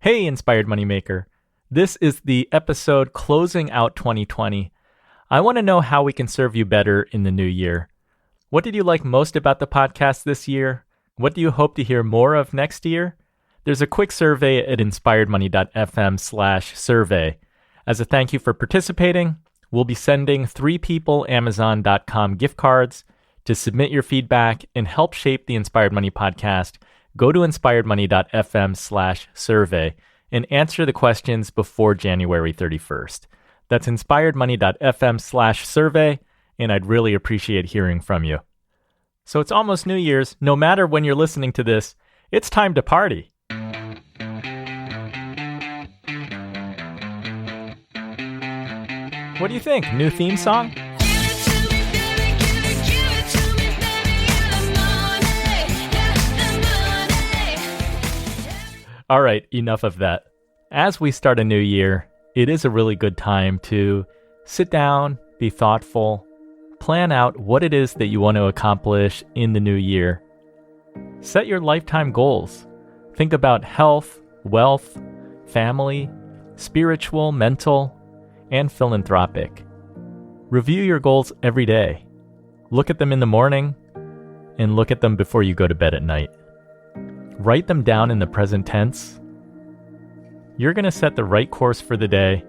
Hey, Inspired Moneymaker. This is the episode closing out 2020. I want to know how we can serve you better in the new year. What did you like most about the podcast this year? What do you hope to hear more of next year? There's a quick survey at inspiredmoney.fm/survey. As a thank you for participating, we'll be sending 3 people Amazon.com gift cards. To submit your feedback and help shape the Inspired Money podcast, go to inspiredmoney.fm/survey and answer the questions before January 31st. That's inspiredmoney.fm/survey, and I'd really appreciate hearing from you. So it's almost New Year's. No matter when you're listening to this, it's time to party. What do you think? New theme song? All right, enough of that. As we start a new year, it is a really good time to sit down, be thoughtful, plan out what it is that you want to accomplish in the new year. Set your lifetime goals. Think about health, wealth, family, spiritual, mental, and philanthropic. Review your goals every day. Look at them in the morning and look at them before you go to bed at night. Write them down in the present tense. You're going to set the right course for the day,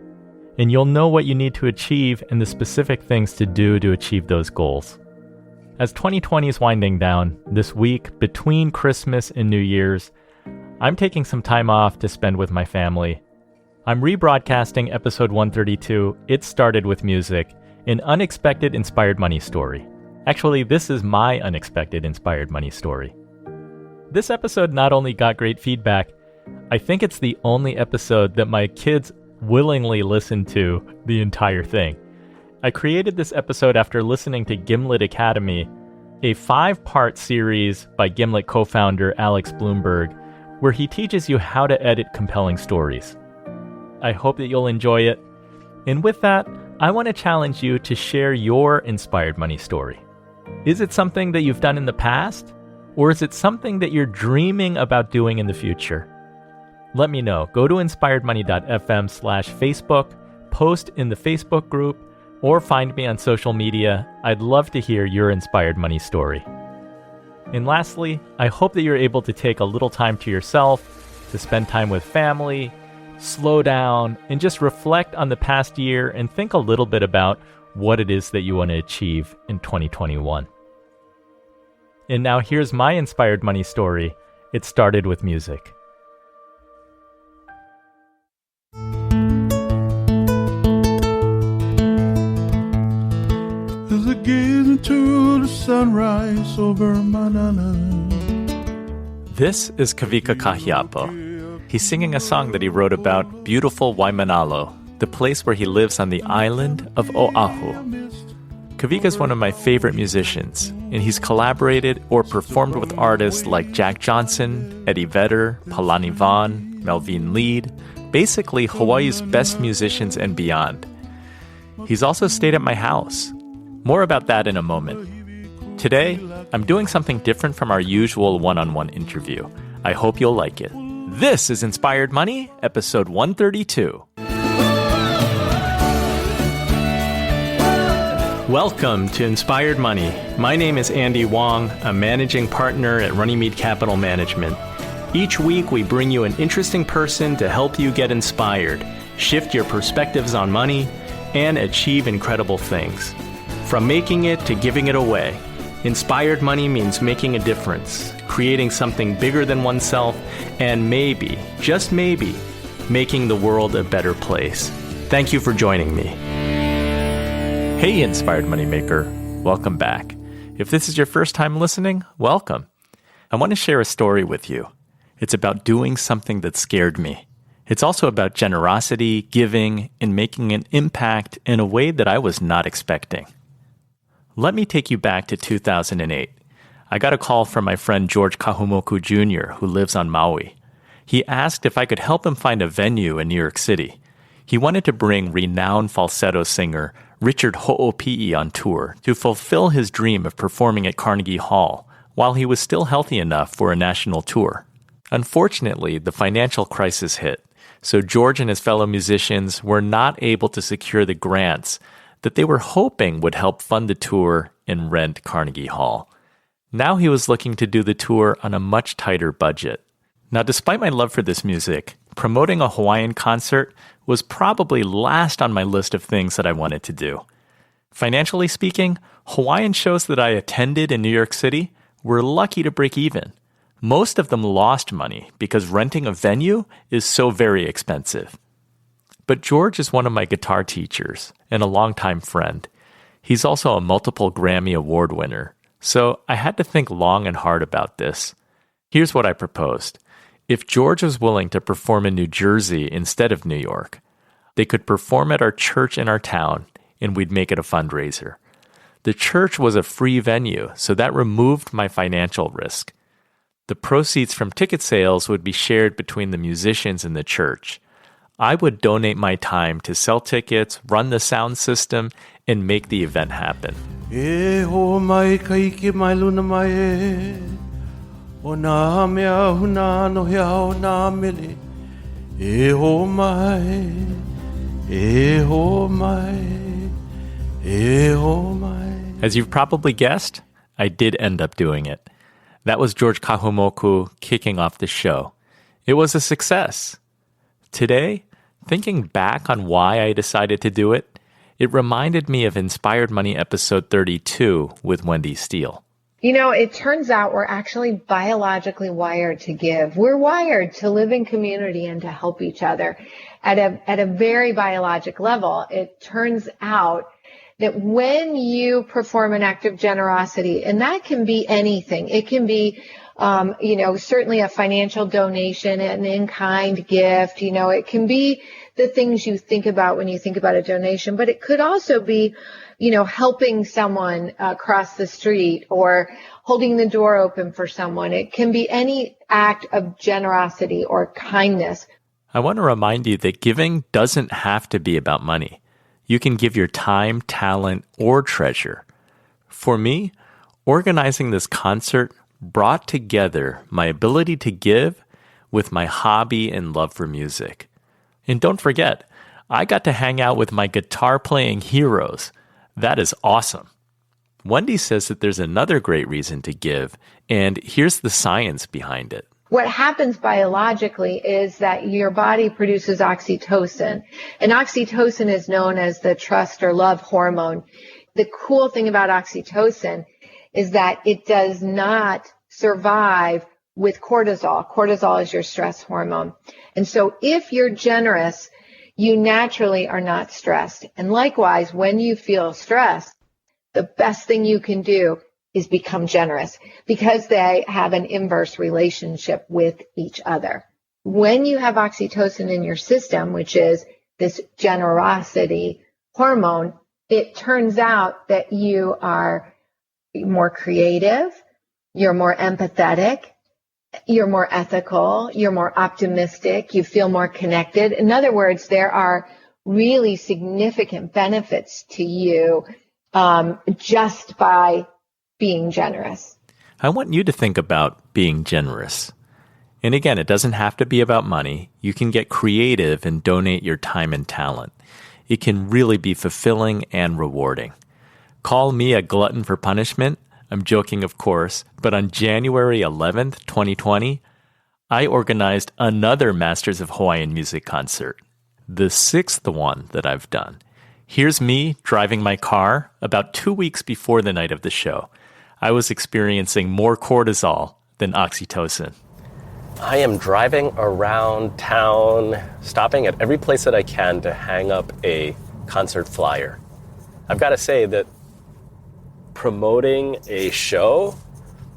and you'll know what you need to achieve and the specific things to do to achieve those goals. As 2020 is winding down, this week between Christmas and New Year's, I'm taking some time off to spend with my family. I'm rebroadcasting episode 132, It Started With Music, an unexpected inspired money story. Actually, this is my unexpected inspired money story. This episode not only got great feedback, I think it's the only episode that my kids willingly listened to the entire thing. I created this episode after listening to Gimlet Academy, a 5-part series by Gimlet co-founder Alex Bloomberg, where he teaches you how to edit compelling stories. I hope that you'll enjoy it. And with that, I want to challenge you to share your inspired money story. Is it something that you've done in the past? Or is it something that you're dreaming about doing in the future? Let me know. Go to inspiredmoney.fm/Facebook, post in the Facebook group, or find me on social media. I'd love to hear your inspired money story. And lastly, I hope that you're able to take a little time to yourself, to spend time with family, slow down, and just reflect on the past year and think a little bit about what it is that you want to achieve in 2021. And now here's my inspired money story. It started with music. As I gaze into the sunrise over Manana. This is Kawika Kahiapo. He's singing a song that he wrote about beautiful Waimanalo, the place where he lives on the island of Oahu. Kawika is one of my favorite musicians, and he's collaborated or performed with artists like Jack Johnson, Eddie Vedder, Palani Vaughn, Melvin Lead, basically Hawaii's best musicians and beyond. He's also stayed at my house. More about that in a moment. Today, I'm doing something different from our usual one-on-one interview. I hope you'll like it. This is Inspired Money, episode 132. Welcome to Inspired Money. My name is Andy Wang, a managing partner at Runnymede Capital Management. Each week, we bring you an interesting person to help you get inspired, shift your perspectives on money, and achieve incredible things. From making it to giving it away, inspired money means making a difference, creating something bigger than oneself, and maybe, just maybe, making the world a better place. Thank you for joining me. Hey, Inspired Moneymaker. Welcome back. If this is your first time listening, welcome. I want to share a story with you. It's about doing something that scared me. It's also about generosity, giving, and making an impact in a way that I was not expecting. Let me take you back to 2008. I got a call from my friend George Kahumoku Jr., who lives on Maui. He asked if I could help him find a venue in New York City. He wanted to bring renowned falsetto singer Richard Ho'opi'i on tour to fulfill his dream of performing at Carnegie Hall while he was still healthy enough for a national tour. Unfortunately, the financial crisis hit, So George and his fellow musicians were not able to secure the grants that they were hoping would help fund the tour and rent Carnegie Hall. Now he was looking to do the tour on a much tighter budget. Now, despite my love for this music, promoting a Hawaiian concert was probably last on my list of things that I wanted to do. Financially speaking, Hawaiian shows that I attended in New York City were lucky to break even. Most of them lost money because renting a venue is so very expensive. But George is one of my guitar teachers and a longtime friend. He's also a multiple Grammy Award winner. So I had to think long and hard about this. Here's what I proposed. If George was willing to perform in New Jersey instead of New York, they could perform at our church in our town, and we'd make it a fundraiser. The church was a free venue, so that removed my financial risk. The proceeds from ticket sales would be shared between the musicians in the church. I would donate my time to sell tickets, run the sound system, and make the event happen. E ho mai kaiki mai luna mai e o nā mea huna no hea o nā mele e ho mai e ho mai. As you've probably guessed, I did end up doing it. That was George Kahumoku kicking off the show. It was a success. Today, thinking back on why I decided to do it, it reminded me of Inspired Money episode 32 with Wendy Steele. You know, it turns out we're actually biologically wired to give. We're wired to live in community and to help each other. At a very biologic level, it turns out that when you perform an act of generosity, and that can be anything, it can be, certainly a financial donation, an in-kind gift, it can be the things you think about when you think about a donation, but it could also be, helping someone across the street or holding the door open for someone. It can be any act of generosity or kindness. I want to remind you that giving doesn't have to be about money. You can give your time, talent, or treasure. For me, organizing this concert brought together my ability to give with my hobby and love for music. And don't forget, I got to hang out with my guitar-playing heroes. That is awesome. Wendy says that there's another great reason to give, and here's the science behind it. What happens biologically is that your body produces oxytocin, and oxytocin is known as the trust or love hormone. The cool thing about oxytocin is that it does not survive with cortisol. Cortisol is your stress hormone. And so if you're generous, you naturally are not stressed. And likewise, when you feel stressed, the best thing you can do is become generous because they have an inverse relationship with each other. When you have oxytocin in your system, which is this generosity hormone, it turns out that you are more creative, you're more empathetic, you're more ethical, you're more optimistic, you feel more connected. In other words, there are really significant benefits to you just by being generous. I want you to think about being generous. And again, it doesn't have to be about money. You can get creative and donate your time and talent. It can really be fulfilling and rewarding. Call me a glutton for punishment. I'm joking, of course, but on January 11th, 2020, I organized another Masters of Hawaiian Music concert, the 6th one that I've done. Here's me driving my car about 2 weeks before the night of the show. I was experiencing more cortisol than oxytocin. I am driving around town, stopping at every place that I can to hang up a concert flyer. I've got to say that promoting a show,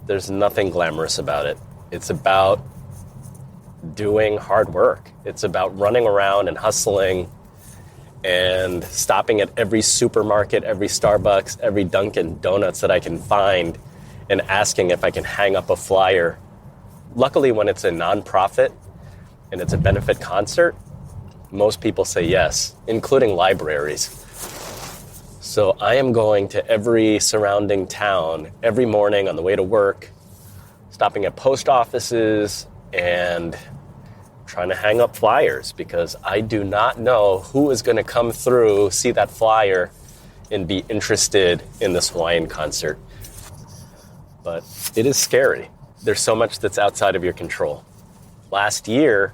there's nothing glamorous about it. It's about doing hard work. It's about running around and hustling and stopping at every supermarket, every Starbucks, every Dunkin' Donuts that I can find and asking if I can hang up a flyer. Luckily, when it's a nonprofit and it's a benefit concert, most people say yes, including libraries. So I am going to every surrounding town every morning on the way to work, stopping at post offices and trying to hang up flyers because I do not know who is going to come through, see that flyer, and be interested in this Hawaiian concert. But it is scary. There's so much that's outside of your control. Last year,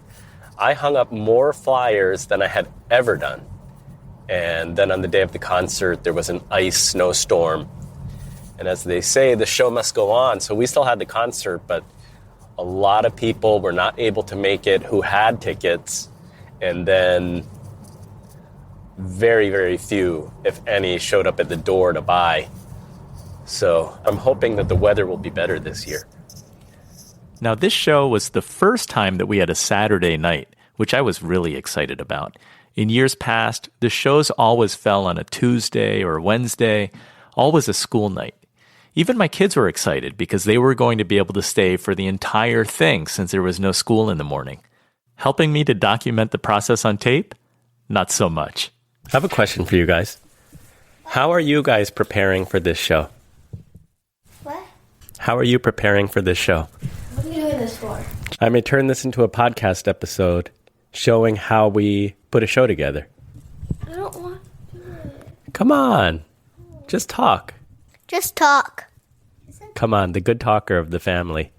I hung up more flyers than I had ever done. And then on the day of the concert, there was an ice snowstorm. And as they say, the show must go on. So we still had the concert, but a lot of people were not able to make it who had tickets. And then very, very few, if any, showed up at the door to buy. So I'm hoping that the weather will be better this year. Now, this show was the first time that we had a Saturday night, which I was really excited about. In years past, the shows always fell on a Tuesday or Wednesday, always a school night. Even my kids were excited because they were going to be able to stay for the entire thing since there was no school in the morning. Helping me to document the process on tape? Not so much. I have a question for you guys. How are you guys preparing for this show? What? How are you preparing for this show? What are you doing this for? I may turn this into a podcast episode showing how we put a show together. I don't want to do it. Come on. Just talk. Just talk. Come on, the good talker of the family.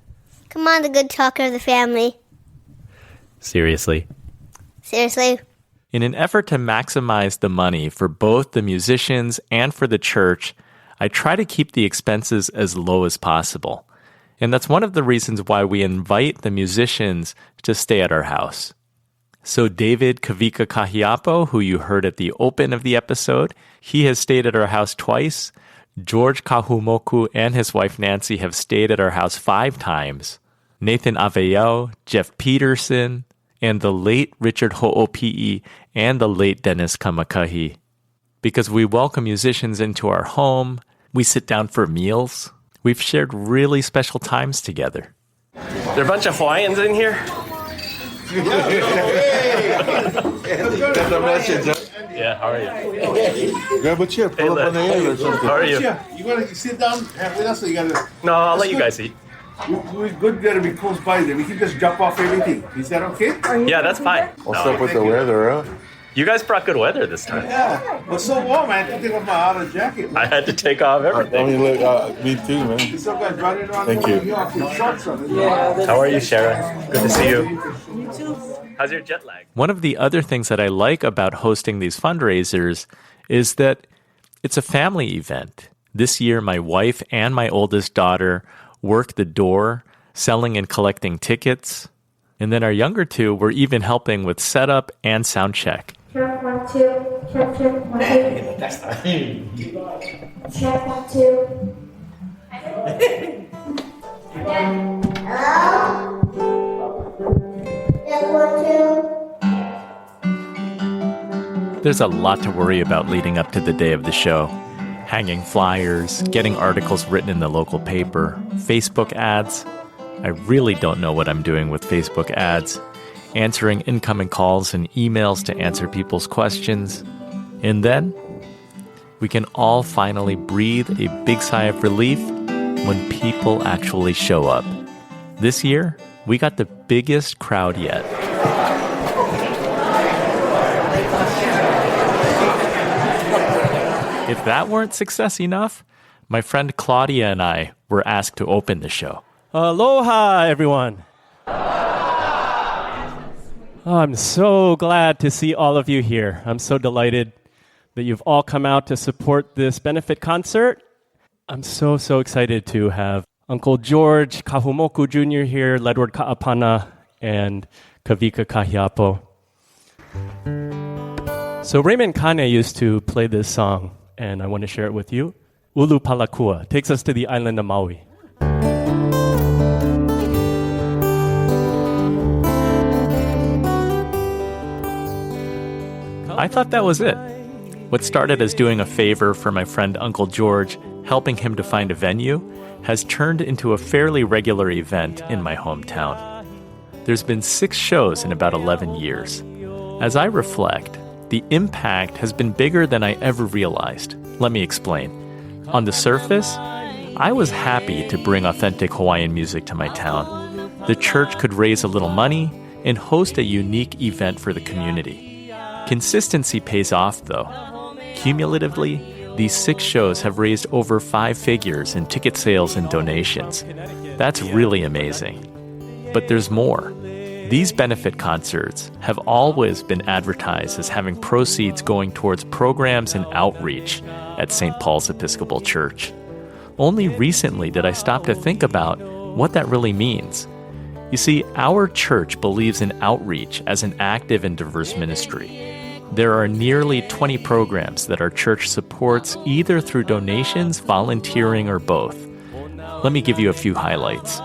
Come on, the good talker of the family. Seriously. Seriously. In an effort to maximize the money for both the musicians and for the church, I try to keep the expenses as low as possible. And that's one of the reasons why we invite the musicians to stay at our house. So David Kawika Kahiapo, who you heard at the open of the episode, he has stayed at our house twice. George Kahumoku and his wife Nancy have stayed at our house 5 times. Nathan Aveo, Jeff Peterson, and the late Richard Ho'opi'i and the late Dennis Kamakahi. Because we welcome musicians into our home, we sit down for meals. We've shared really special times together. There are a bunch of Hawaiians in here? That's a message, huh? Yeah, how are you? Grab a chair, pull up on the air or something. How are you? You want to sit down with us or you got to... No, I'll let you guys eat. We're good there to be close by there. We can just jump off everything. Is that okay? Yeah, that's fine. What's up with the weather, huh? You guys brought good weather this time. Yeah. It's so warm, I had to take off my outer jacket. I had to take off everything. Me too, man. Some guys running around. Thank you. With shorts on. How are you, Sharon? Good to see you. You too. How's your jet lag? One of the other things that I like about hosting these fundraisers is that it's a family event. This year, my wife and my oldest daughter worked the door, selling and collecting tickets. And then our younger two were even helping with setup and sound check. Check 1, 2. Check 1, 2. Check 1, 2. Hello? Check 1, 2. There's a lot to worry about leading up to the day of the show. Hanging flyers, getting articles written in the local paper, Facebook ads. I really don't know what I'm doing with Facebook ads. Answering incoming calls and emails to answer people's questions. And then we can all finally breathe a big sigh of relief when people actually show up. This year, we got the biggest crowd yet. If that weren't success enough, my friend Claudia and I were asked to open the show. Aloha, everyone. I'm so glad to see all of you here. I'm so delighted that you've all come out to support this benefit concert. I'm so excited to have Uncle George Kahumoku Jr. here, Ledward Kaapana, and Kawika Kahiapo. So Raymond Kane used to play this song, and I want to share it with you. Ulu Palakua takes us to the island of Maui. I thought that was it. What started as doing a favor for my friend Uncle George, helping him to find a venue, has turned into a fairly regular event in my hometown. There's been 6 shows in about 11 years. As I reflect, the impact has been bigger than I ever realized. Let me explain. On the surface, I was happy to bring authentic Hawaiian music to my town. The church could raise a little money, and host a unique event for the community. Consistency pays off, though. Cumulatively, these 6 shows have raised over 5 figures in ticket sales and donations. That's really amazing. But there's more. These benefit concerts have always been advertised as having proceeds going towards programs and outreach at St. Paul's Episcopal Church. Only recently did I stop to think about what that really means. You see, our church believes in outreach as an active and diverse ministry. There are nearly 20 programs that our church supports either through donations, volunteering, or both. Let me give you a few highlights.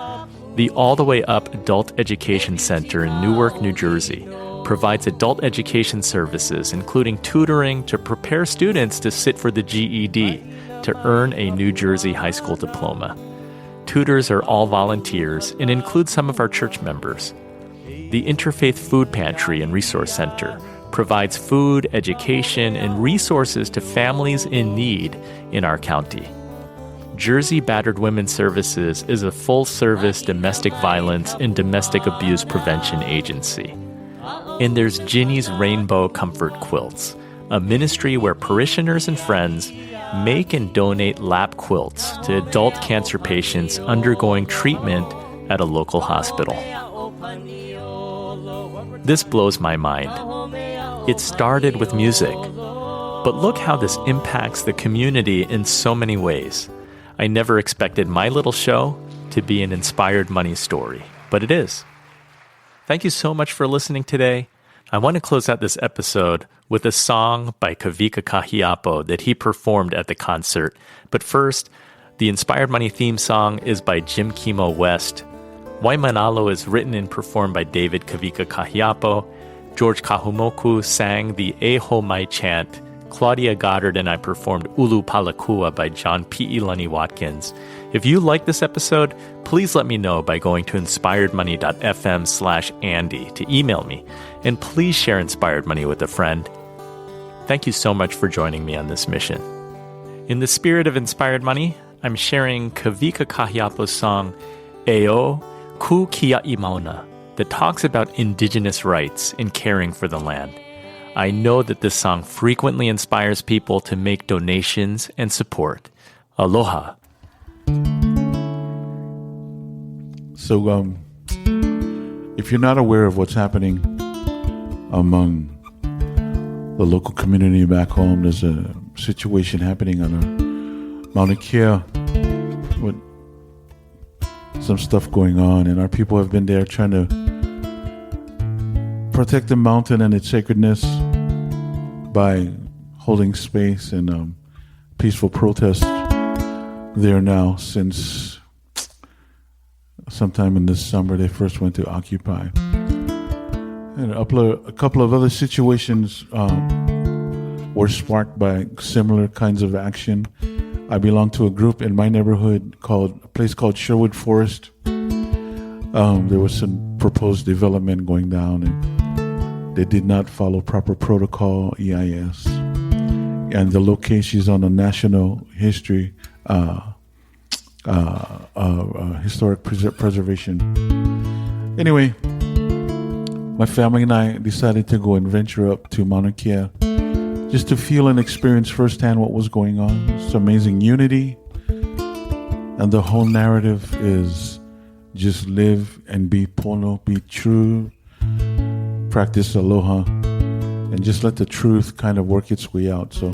The All the Way Up Adult Education Center in Newark, New Jersey, provides adult education services, including tutoring to prepare students to sit for the GED to earn a New Jersey high school diploma. Tutors are all volunteers and include some of our church members. The Interfaith Food Pantry and Resource Center provides food, education, and resources to families in need in our county. Jersey Battered Women's Services is a full-service domestic violence and domestic abuse prevention agency. And there's Jinny's Rainbow Comfort Quilts, a ministry where parishioners and friends make and donate lap quilts to adult cancer patients undergoing treatment at a local hospital. This blows my mind. It started with music, but look how this impacts the community in so many ways. I never expected my little show to be an inspired money story, but it is. Thank you so much for listening today. I want to close out this episode with a song by Kawika Kahiapo that he performed at the concert. But first, the Inspired Money theme song is by Jim Kimo West. Waimanalo is written and performed by David Kawika Kahiapo. George Kahumoku sang the Eho Mai chant. Claudia Goddard and I performed Ulu Palakua by John P. Elani Watkins. If you like this episode, please let me know by going to inspiredmoney.fm/Andy to email me. And please share Inspired Money with a friend. Thank you so much for joining me on this mission. In the spirit of Inspired Money, I'm sharing Kawika Kahiapo's song, Eo Ku Kia Imauna, that talks about indigenous rights and caring for the land. I know that this song frequently inspires people to make donations and support. Aloha. So, if you're not aware of what's happening among the local community back home, there's a situation happening on Mauna Kea with some stuff going on, and our people have been there trying to protect the mountain and its sacredness by holding space and peaceful protest there now since sometime in this summer they first went to occupy. And a couple of other situations were sparked by similar kinds of action. I belong to a group in my neighborhood a place called Sherwood Forest. There was some proposed development going down, and they did not follow proper protocol, EIS, and the location is on a national historic preservation. Anyway, my family and I decided to go and venture up to Mauna Kea just to feel and experience firsthand what was going on. It's amazing unity, and the whole narrative is just live and be pono, be true, practice aloha, and just let the truth kind of work its way out. So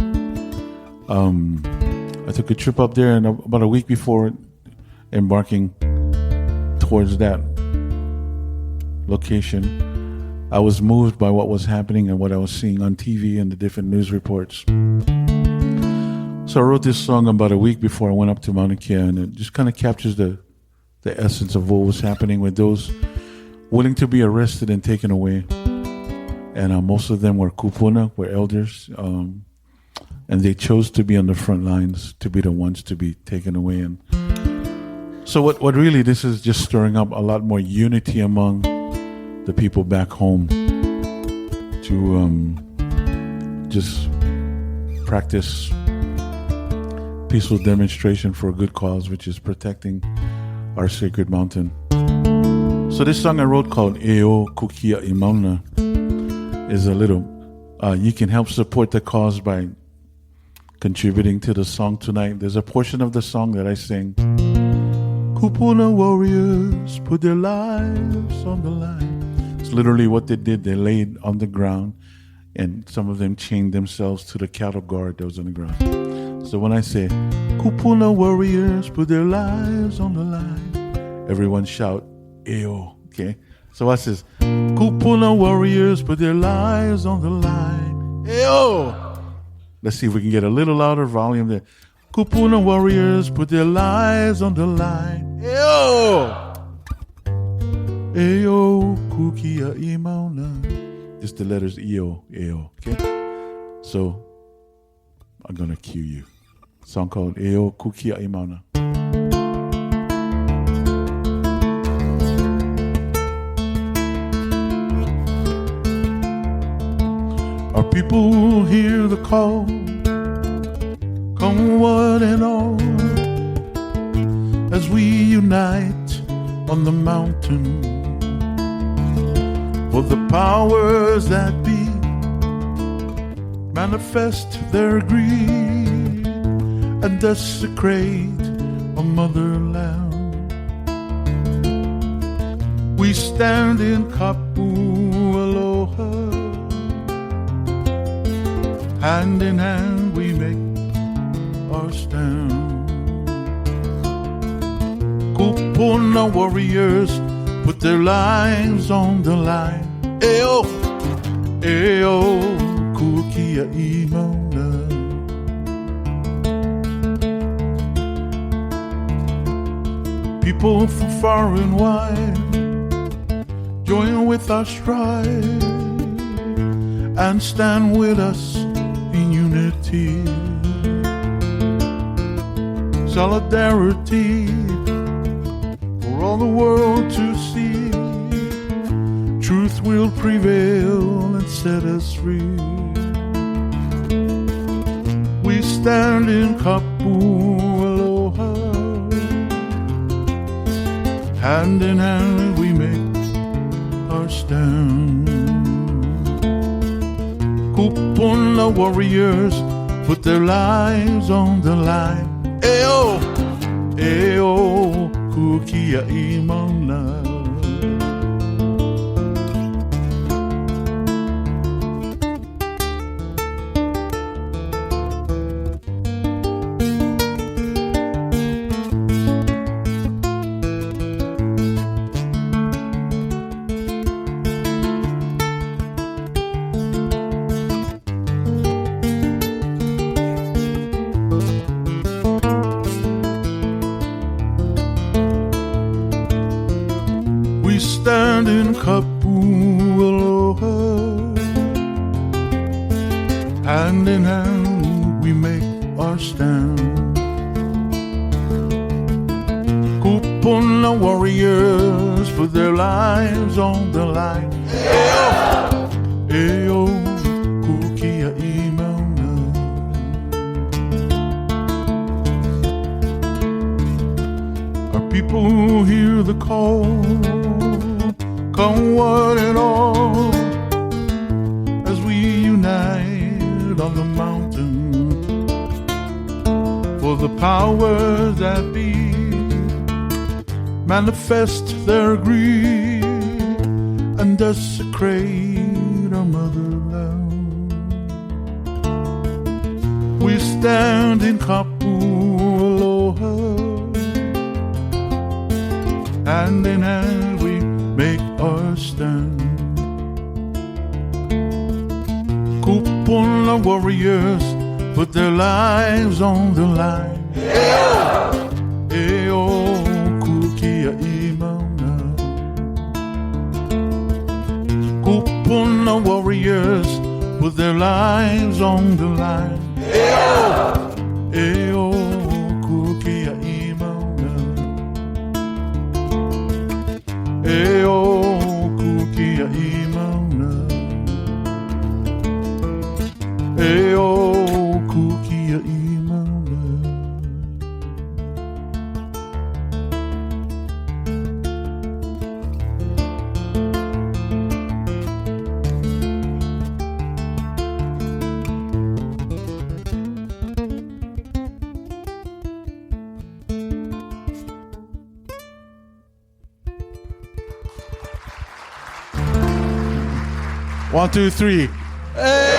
I took a trip up there, and about a week before embarking towards that location, I was moved by what was happening and what I was seeing on TV and the different news reports. So I wrote this song about a week before I went up to Mauna Kea, and it just kind of captures the essence of what was happening with those willing to be arrested and taken away. And most of them were kupuna, were elders, and they chose to be on the front lines, to be the ones to be taken away. And so what really, this is just stirring up a lot more unity among the people back home to just practice peaceful demonstration for a good cause, which is protecting our sacred mountain. So So this song I wrote called Eo Kukia Imauna is a little, you can help support the cause by contributing to the song tonight. There's a portion of the song that I sing. Kupuna warriors put their lives on the line. It's literally what they did. They laid on the ground, and some of them chained themselves to the cattle guard that was on the ground. So when I say, Kupuna warriors put their lives on the line, everyone shout, Eo, okay? So I says, Kupuna warriors put their lives on the line, Eo! Let's see if we can get a little louder volume there. Kupuna warriors put their lives on the line, Eo! Eo Kukia Imauna. Just the letters Eo, Eo, okay? So I'm gonna cue you. A song called Eo Kukia Imauna. Our people hear the call, come one and all, as we unite on the mountain. For the powers that be manifest their greed and desecrate our motherland. We stand in Kapu Aloha, hand in hand we make our stand. Kupuna warriors put their lives on the line. Eo, Eo, Kukia Imauna. People from far and wide join with our stride and stand with us in unity. Solidarity for all the world to see. Truth will prevail and set us free. We stand in Kapu Aloha, hand in hand we make our stand. Kupuna warriors put their lives on the line. Eo, Eo, Kukia Imauna. Stand in Kapu Aloha, hand in hand we make our stand. Kupuna warriors put their lives on the line. Eo, Eo, Kukia Imauna. Our people hear the call, come one and all, as we unite on the mountain. For the powers that be manifest their greed and desecrate our motherland. We stand in Kapu Aloha, hand in hand we make our stand. Kupuna warriors put their lives on the line. Eo, Eo, Kukia Imauna. Kupuna warriors put their lives on the line. Eo, Eo, Kukia Imauna. Eo, Kukia Imauna. Eo, Kukia Imauna. 1, 2, 3. Hey!